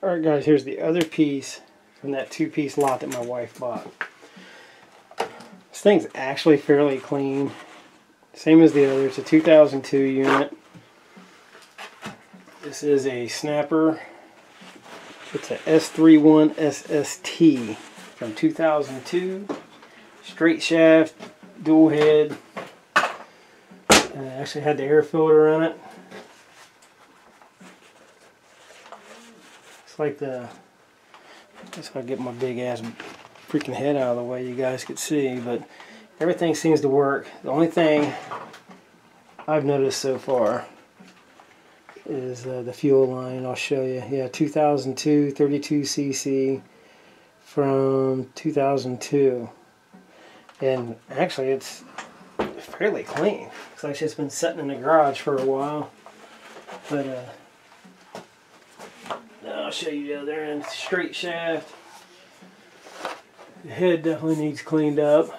Alright guys, here's the other piece from that two-piece lot that my wife bought. This thing's actually fairly clean. Same as the other. It's a 2002 unit. This is a snapper. It's a S31SST from 2002. Straight shaft, dual head. And it actually had the air filter on it. It's like the... That's how I get my big ass freaking head out of the way you guys could see, but everything seems to work. The only thing I've noticed so far is the fuel line. I'll show you. Yeah, 2002 32cc from 2002, and actually it's fairly clean. Looks like it's been sitting in the garage for a while, but I'll show you the other end. Straight shaft. The head definitely needs cleaned up.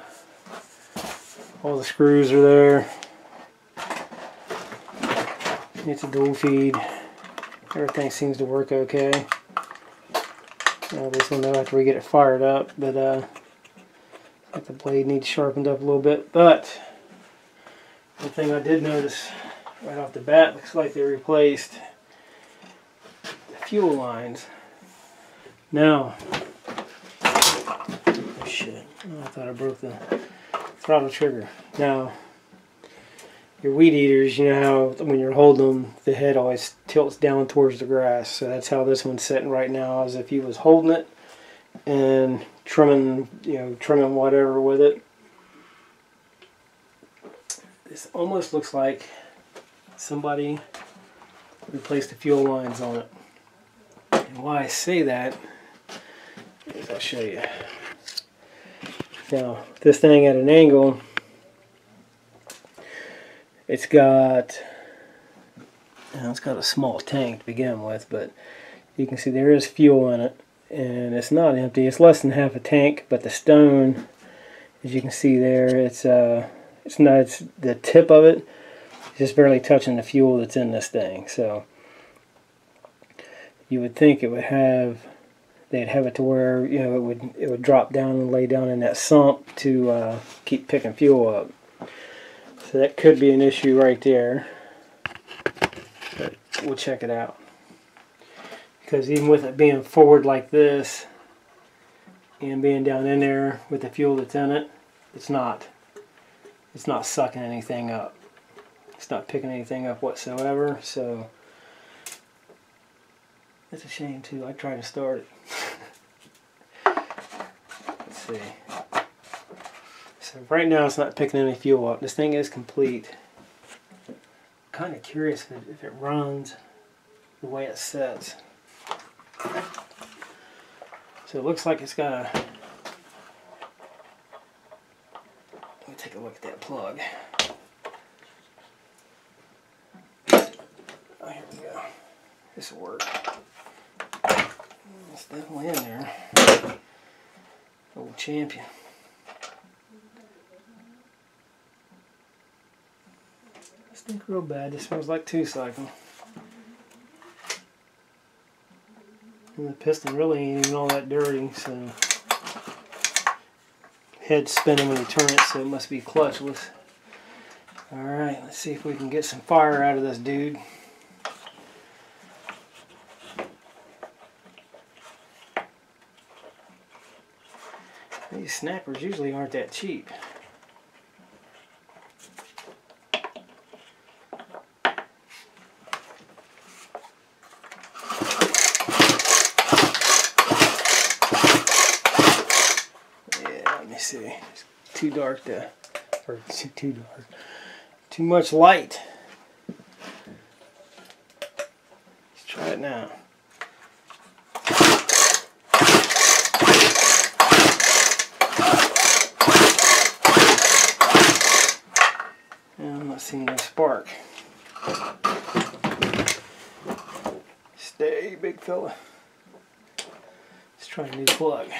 All the screws are there. It's a dual feed. Everything seems to work okay. At least we'll know after we get it fired up. But the blade needs sharpened up a little bit. But one thing I did notice right off the bat, looks like they replaced the fuel lines. Now, oh shit! Oh, I thought I broke the throttle trigger. Now, your weed eaters, you know how when you're holding them, the head always tilts down towards the grass. So that's how this one's sitting right now, as if he was holding it and trimming, trimming whatever with it. This almost looks like somebody replaced the fuel lines on it. And why I say that is I'll show you. Now, this thing at an angle, it's got a small tank to begin with, but you can see there is fuel in it, and it's not empty. It's less than half a tank, but the stone, as you can see there, it's the tip of it is just barely touching the fuel that's in this thing. So you would think they'd have it to where it would drop down and lay down in that sump to keep picking fuel up. So that could be an issue right there, but we'll check it out. Because even with it being forward like this and being down in there with the fuel that's in it, it's not sucking anything up. It's not picking anything up whatsoever. So that's a shame too. I tried to start it. Let's see. So right now it's not picking any fuel up. This thing is complete. I'm kind of curious if it runs the way it sets. So it looks like it's got a... Let me take a look at that plug. Oh, here we go. This will work. It's definitely in there. Old champion. Stink real bad. This smells like 2-cycle. And the piston really ain't even all that dirty, so head's spinning when you turn it, so it must be clutchless. Alright, let's see if we can get some fire out of this dude. These snappers usually aren't that cheap. See, it's too dark to, or too dark, too much light. Let's try it now. And I'm not seeing no spark. Stay, big fella. Let's try a new plug.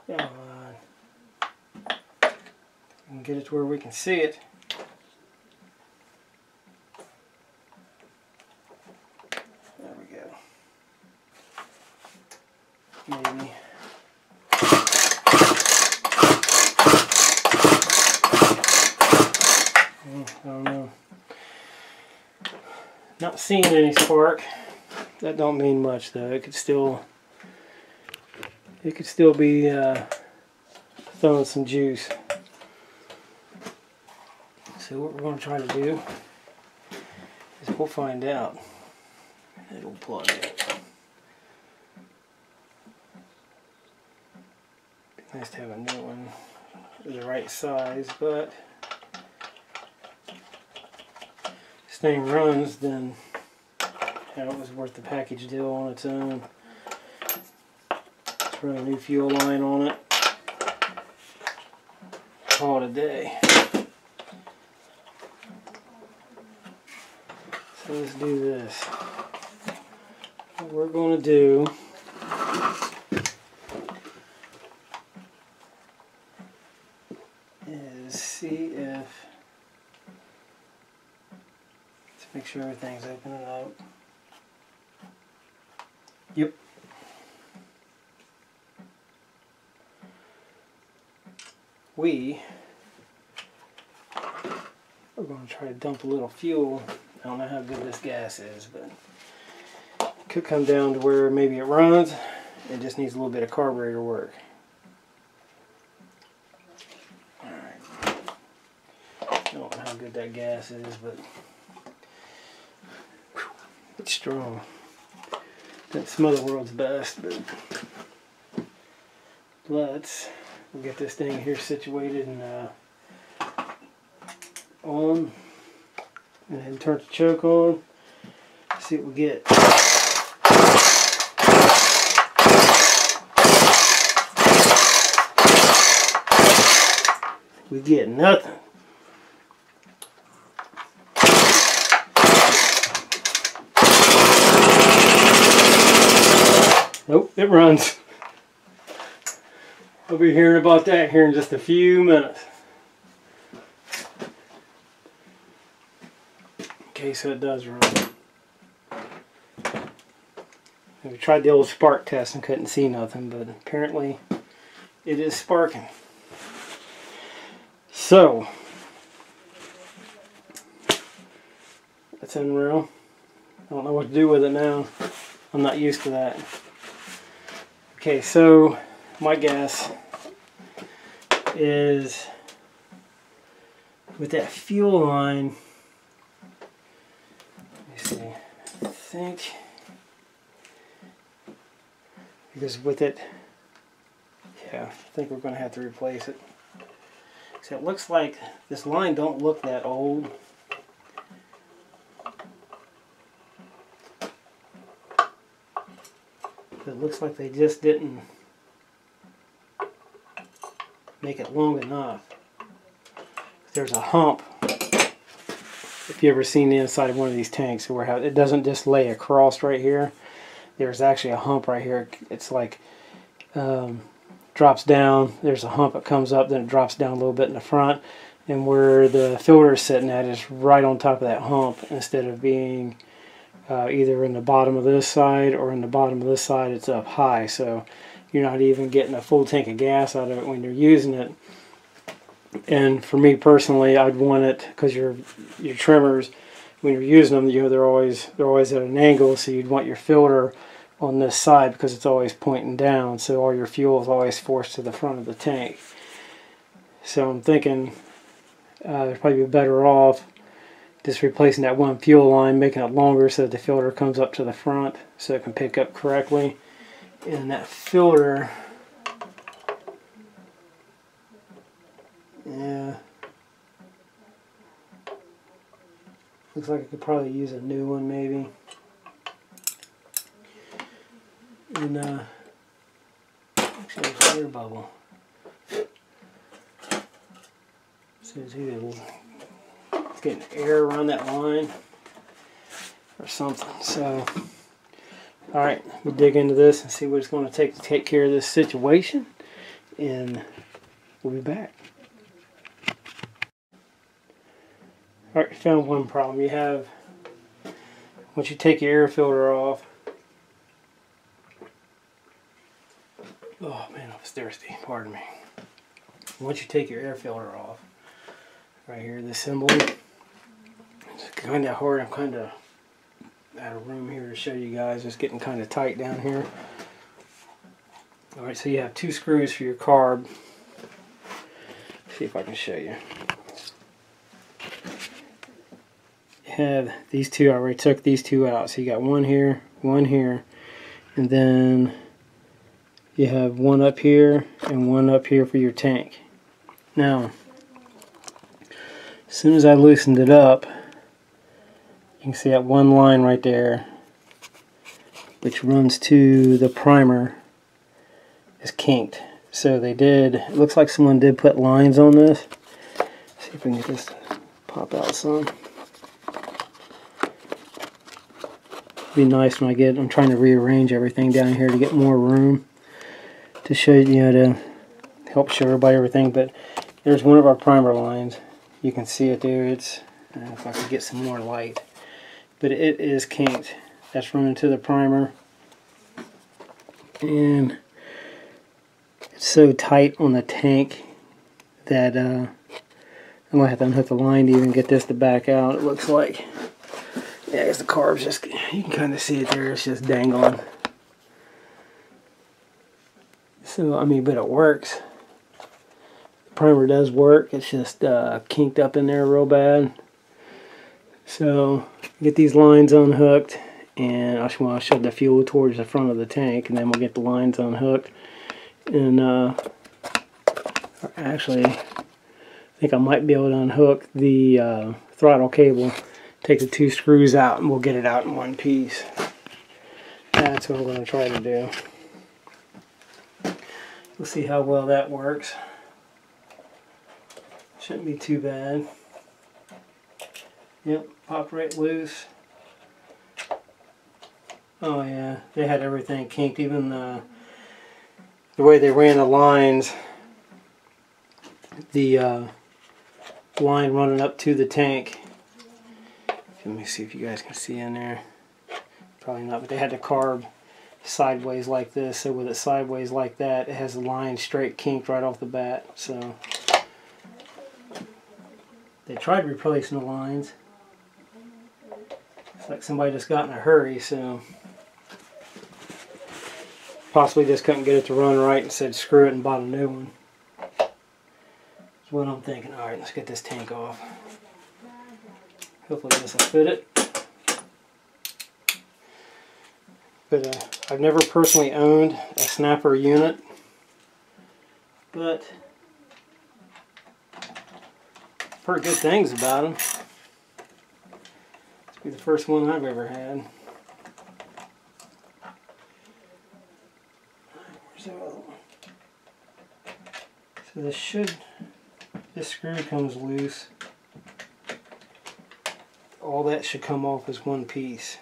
Come on. And get it to where we can see it. There we go. Maybe. I don't know. Not seeing any spark. That don't mean much though. It could still be throwing some juice. So what we're going to try to do is we'll find out. It'll plug in. Be nice to have a new one the right size, but if this thing runs, then it was worth the package deal on its own. Let's run a new fuel line on it. Call it a day. So let's do this. What we're going to do is see if, let's make sure everything's opening up. Yep. We are going to try to dump a little fuel. I don't know how good this gas is, but it could come down to where maybe it runs. It just needs a little bit of carburetor work. Alright. I don't know how good that gas is, but it's strong. That's some other world's best, but we'll get this thing here situated and on, and turn the choke on. See what we get. We get nothing. Nope, it runs. We'll be hearing about that here in just a few minutes. Okay, so it does run. We tried the old spark test and couldn't see nothing, but apparently it is sparking. So, that's unreal. I don't know what to do with it now. I'm not used to that. Okay, so my guess is with that fuel line, let me see, I think, because with it, yeah, I think we're going to have to replace it. So it looks like this line don't look that old. It looks like they just didn't make it long enough. There's a hump. If you ever seen the inside of one of these tanks, where it doesn't just lay across right here. There's actually a hump right here. It's like drops down. There's a hump that comes up, then it drops down a little bit in the front, and where the filter is sitting at is right on top of that hump, instead of being either in the bottom of this side or in the bottom of this side. It's up high, so you're not even getting a full tank of gas out of it when you're using it. And for me personally, I'd want it, because your trimmers, when you're using them, you know, they're always at an angle, so you'd want your filter on this side because it's always pointing down, so all your fuel is always forced to the front of the tank. So I'm thinking they'd probably be better off just replacing that one fuel line, making it longer so that the filter comes up to the front so it can pick up correctly. And that filter, yeah, looks like I could probably use a new one maybe. And actually there's an air bubble. So it's either it's getting air around that line or something. So, alright, we'll dig into this and see what it's going to take care of this situation. and we'll be back. Alright, found one problem. You have, once you take your air filter off, oh man, I was thirsty, pardon me. Once you take your air filter off, right here, this symbol, it's kind of hard. I'm kind of out of room here to show you guys. It's getting kind of tight down here. Alright, so you have two screws for your carb. See if I can show you. You have these two. I already took these two out. So you got one here, and then you have one up here and one up here for your tank. Now, as soon as I loosened it up, you can see that one line right there, which runs to the primer, is kinked. So they did, it looks like someone did put lines on this. Let's see if we can get this to pop out some. Be nice when I'm trying to rearrange everything down here to get more room to show you, to help show everybody everything. But there's one of our primer lines. You can see it there. It's, if I could get some more light, but it is kinked. That's running to the primer, and it's so tight on the tank that I'm gonna have to unhook the line to even get this to back out. It looks like, yeah, because the carb's just, you can kind of see it there. It's just dangling. So I mean, but it works. The primer does work. It's just kinked up in there real bad. So get these lines unhooked, and I just want to shove the fuel towards the front of the tank, and then we'll get the lines unhooked. And actually, I think I might be able to unhook the throttle cable, take the two screws out, and we'll get it out in one piece. That's what I'm going to try to do. We'll see how well that works. Shouldn't be too bad. Yep, popped right loose. Oh yeah, they had everything kinked, even the way they ran the lines. The line running up to the tank. Let me see if you guys can see in there. Probably not, but they had the carb sideways like this. So with it sideways like that, it has the line straight kinked right off the bat. So they tried replacing the lines. It's like somebody just got in a hurry, so possibly just couldn't get it to run right and said screw it and bought a new one. That's what I'm thinking. Alright, let's get this tank off. Hopefully this will fit it. But I've never personally owned a snapper unit, but I've heard good things about them. This will be the first one I've ever had. Where's the other one? So this screw comes loose. All that should come off as one piece.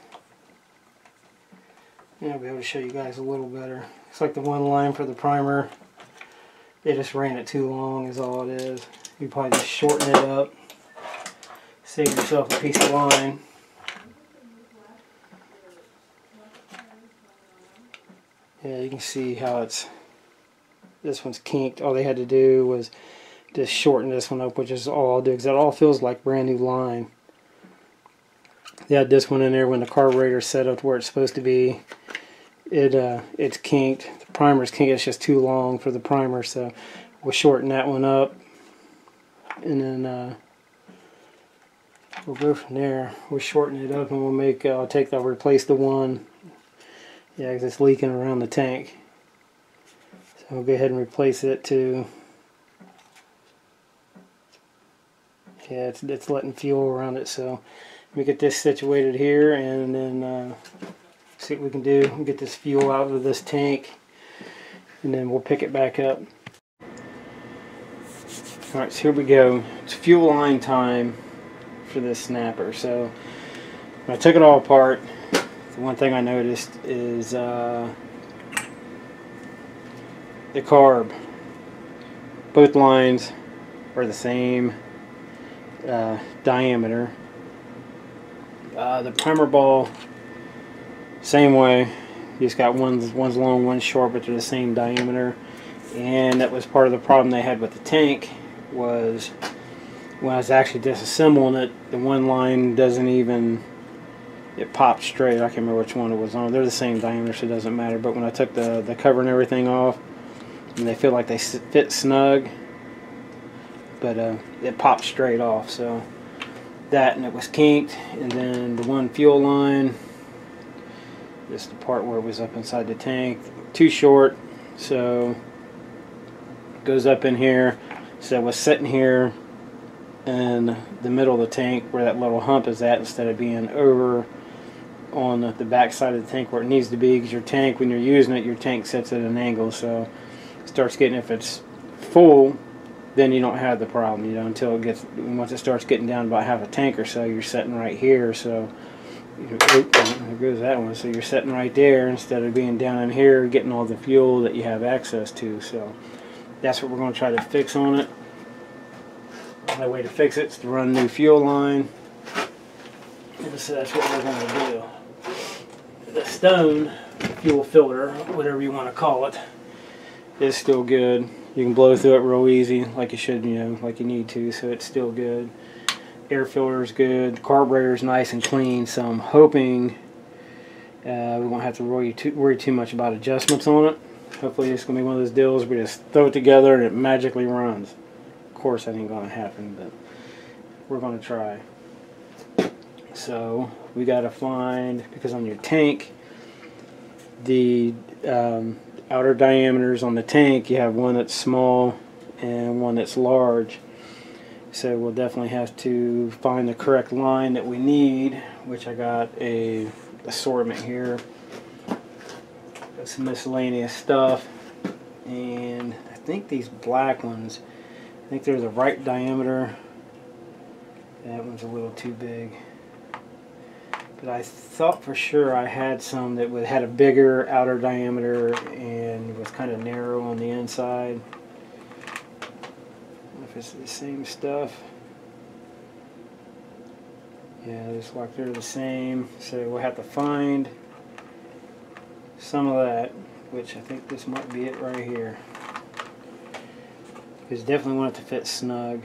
And I'll be able to show you guys a little better. It's like the one line for the primer. They just ran it too long is all it is. You probably just shorten it up. Save yourself a piece of line. Yeah, you can see how this one's kinked. All they had to do was just shorten this one up, which is all I'll do, because it all feels like brand new line. They had this one in there when the carburetor set up to where it's supposed to be. It's kinked. The primer's kinked. It's just too long for the primer, so we'll shorten that one up, and then we'll go from there. We'll shorten it up, and we'll make. I'll replace the one. Yeah, because it's leaking around the tank. So we'll go ahead and replace it too. Yeah, it's letting fuel around it, so let me get this situated here, and then see what we can do. We'll get this fuel out of this tank, and then we'll pick it back up. Alright, so here we go. It's fuel line time for this snapper. So when I took it all apart, the one thing I noticed is the carb. both lines are the same diameter. The primer ball, same way. You just got one's long, one's short, but they're the same diameter. And that was part of the problem they had with the tank, was when I was actually disassembling it, the one line doesn't even, it popped straight. I can't remember which one it was on. They're the same diameter, so it doesn't matter. But when I took the cover and everything off, and they feel like they fit snug, but it popped straight off. So that, and it was kinked. And then the one fuel line, this is the part where it was up inside the tank, too short, so it goes up in here. So it was sitting here in the middle of the tank where that little hump is at, instead of being over on the back side of the tank where it needs to be, because your tank, when you're using it, your tank sits at an angle, so it starts getting, if it's full, then you don't have the problem, you know, until it gets, once it starts getting down about half a tank or so, you're sitting right here. So there goes that one. So you're sitting right there instead of being down in here getting all the fuel that you have access to. So that's what we're going to try to fix on it. The only way to fix it is to run a new fuel line. And so that's what we're going to do. The stone fuel filter, whatever you want to call it, is still good. You can blow through it real easy, like you should, you know, like you need to, so it's still good. Air filter is good. The carburetor is nice and clean, so I'm hoping we won't have to worry too much about adjustments on it. Hopefully it's going to be one of those deals where we just throw it together and it magically runs. Of course that ain't going to happen, but we're going to try. So we got to find, because on your tank, the outer diameters on the tank, you have one that's small and one that's large. So we'll definitely have to find the correct line that we need, which I got a assortment here. Got some miscellaneous stuff, and I think these black ones, I think they're the right diameter. That one's a little too big. But I thought for sure I had some that had a bigger outer diameter and was kind of narrow on the inside. I don't know if it's the same stuff. Yeah, it looks like they're the same. So we'll have to find some of that, which I think this might be it right here. Because definitely want it to fit snug.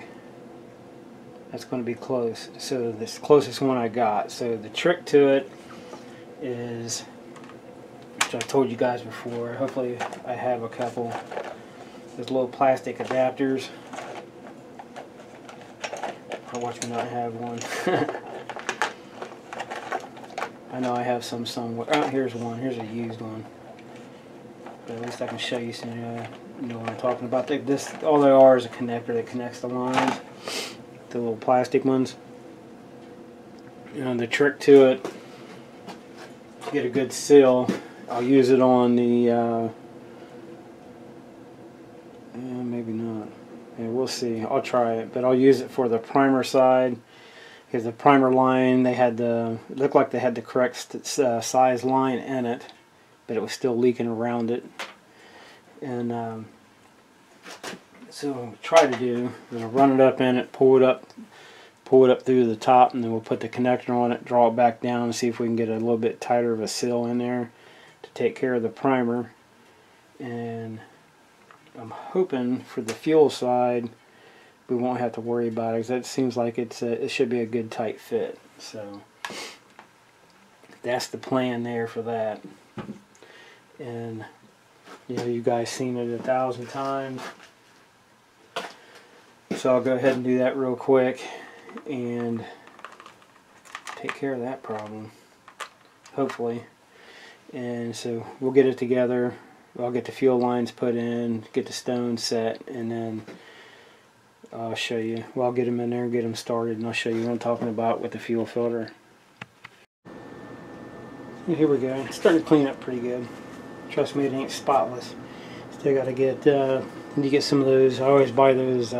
That's going to be close. So this closest one I got. So the trick to it is, which I've told you guys before, hopefully I have a couple, those little plastic adapters. I'll watch me not have one. I know I have some somewhere. Oh, here's one. Here's a used one. But at least I can show you so you know what I'm talking about. This, all they are is a connector that connects the lines. The little plastic ones. And the trick to it, to get a good seal, I'll use it on the maybe not. Yeah, we'll see. I'll try it, but I'll use it for the primer side, because the primer line, they had it looked like they had the correct size line in it, but it was still leaking around it. And so what we'll try to do is run it up in it, pull it up through the top, and then we'll put the connector on it, draw it back down, and see if we can get a little bit tighter of a seal in there to take care of the primer. And I'm hoping for the fuel side we won't have to worry about it, because that seems like it should be a good tight fit. So that's the plan there for that. And you know, you guys seen it 1,000 times. So I'll go ahead and do that real quick and take care of that problem, hopefully. And so we'll get it together. I'll get the fuel lines put in, get the stone set, and then I'll show you. Well, I'll get them in there and get them started, and I'll show you what I'm talking about with the fuel filter. And here we go. It's starting to clean up pretty good. Trust me, it ain't spotless. Still got to get you get some of those. I always buy those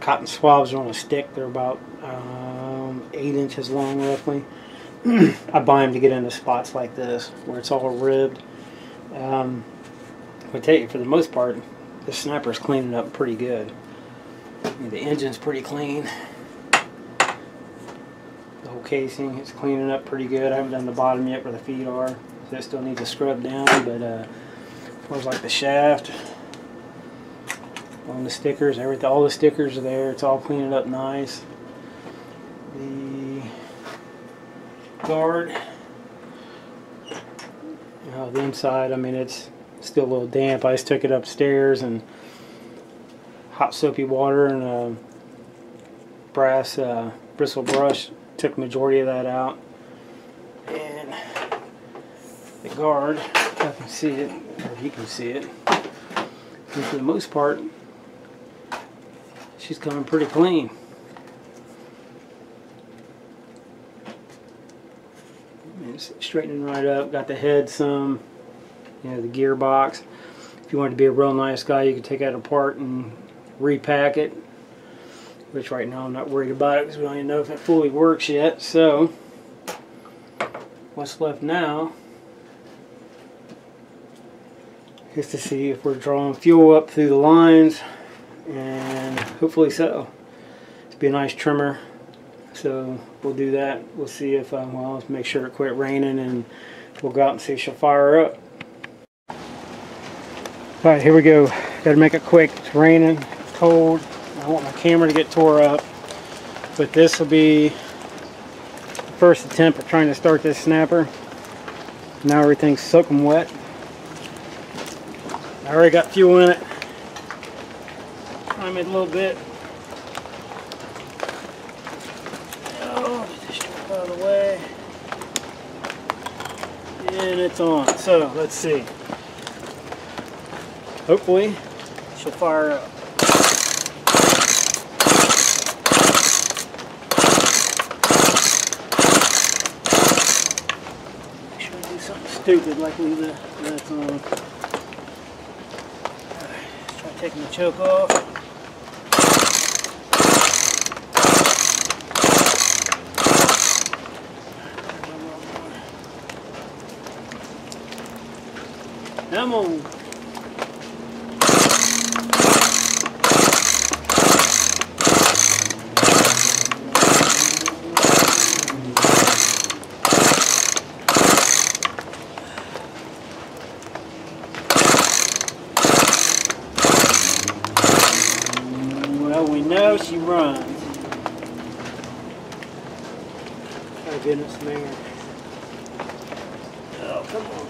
cotton swabs on a stick. They're about 8 inches long roughly. I buy them to get into spots like this where it's all ribbed. I tell you, for the most part, This snapper's cleaning up pretty good. I mean, the engine's pretty clean. The whole casing is cleaning up pretty good. I haven't done the bottom yet where the feet are. So that still needs to scrub down, but as far as like the shaft, on the stickers, everything, all the stickers are there. It's all cleaning up nice. The guard, the inside, I mean, it's still a little damp. I just took it upstairs and hot soapy water and a brass bristle brush took the majority of that out. And the guard, if I can see it, or if you can see it, and for the most part, she's coming pretty clean. And it's straightening right up. Got the head some, the gearbox. If you wanted to be a real nice guy, you could take that apart and repack it. Which right now I'm not worried about it because we don't even know if it fully works yet. So what's left now is to see if we're drawing fuel up through the lines, and hopefully so. It's be a nice trimmer, so we'll do that. We'll see if well, let's make sure it quit raining, and we'll go out and see if she'll fire up. Alright, here we go. Gotta make it quick. It's raining, it's cold. I don't want my camera to get tore up, but this will be the first attempt at trying to start this snapper. Now everything's soaking wet. I already got fuel in it. Time it a little bit. Oh, get this strip out of the way. And it's on. So let's see. Hopefully she'll fire up. Stupid like leave that's on. Let's try taking the choke off. Come on. No, she runs. Oh goodness, man. Oh, come on.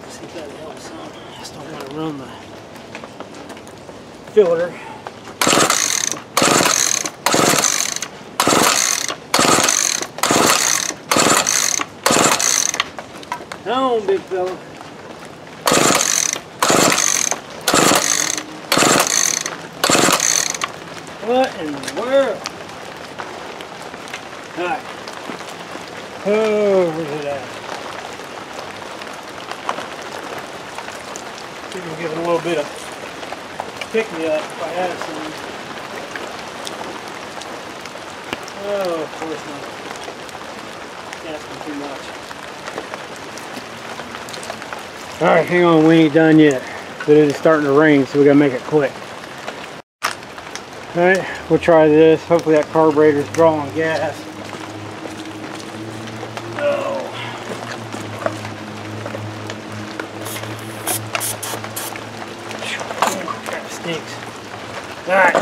Let's see if that helps some. I just don't want to run the filter. Come on, big fella. What in the world? Alright. Oh, look at that. See if we can give it a little bit of pick me up if I had some. Oh, of course not. Asking too much. Alright, hang on, we ain't done yet. But it is starting to rain, so we gotta make it quick. Alright, we'll try this. Hopefully that carburetor's drawing gas. Oh. That stinks. Alright.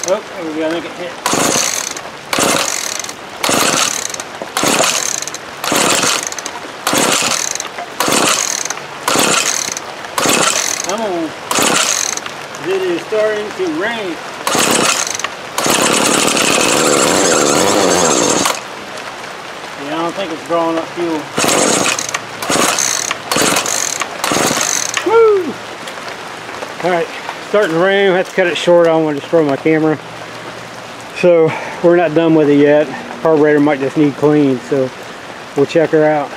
Oh, we gotta make it hit. Come on. It is starting to rain. Yeah, I don't think it's drawing up fuel. Woo! Alright, starting to rain. I have to cut it short. I don't want to destroy my camera. So, we're not done with it yet. Carburetor might just need cleaned, so we'll check her out.